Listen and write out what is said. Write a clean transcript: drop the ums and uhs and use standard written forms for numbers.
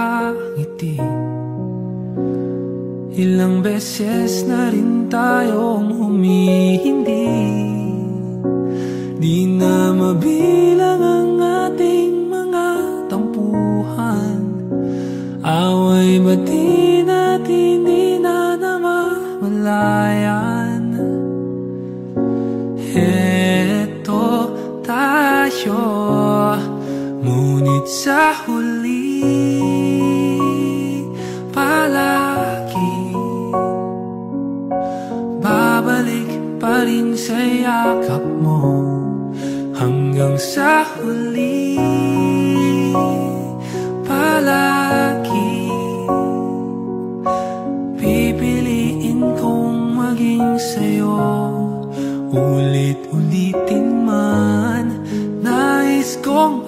nakangiti. Ilang beses na rin tayong humihindi, di na mabilang ang ating mga tampuhan. Away ba't di natin di na namamalayan? Eto tayo, ngunit sa huli palagi babalik pa rin sa yakap mo. Hanggang sa huli palagi pipiliin kong maging sa'yo. Ulit-ulitin man, nais kong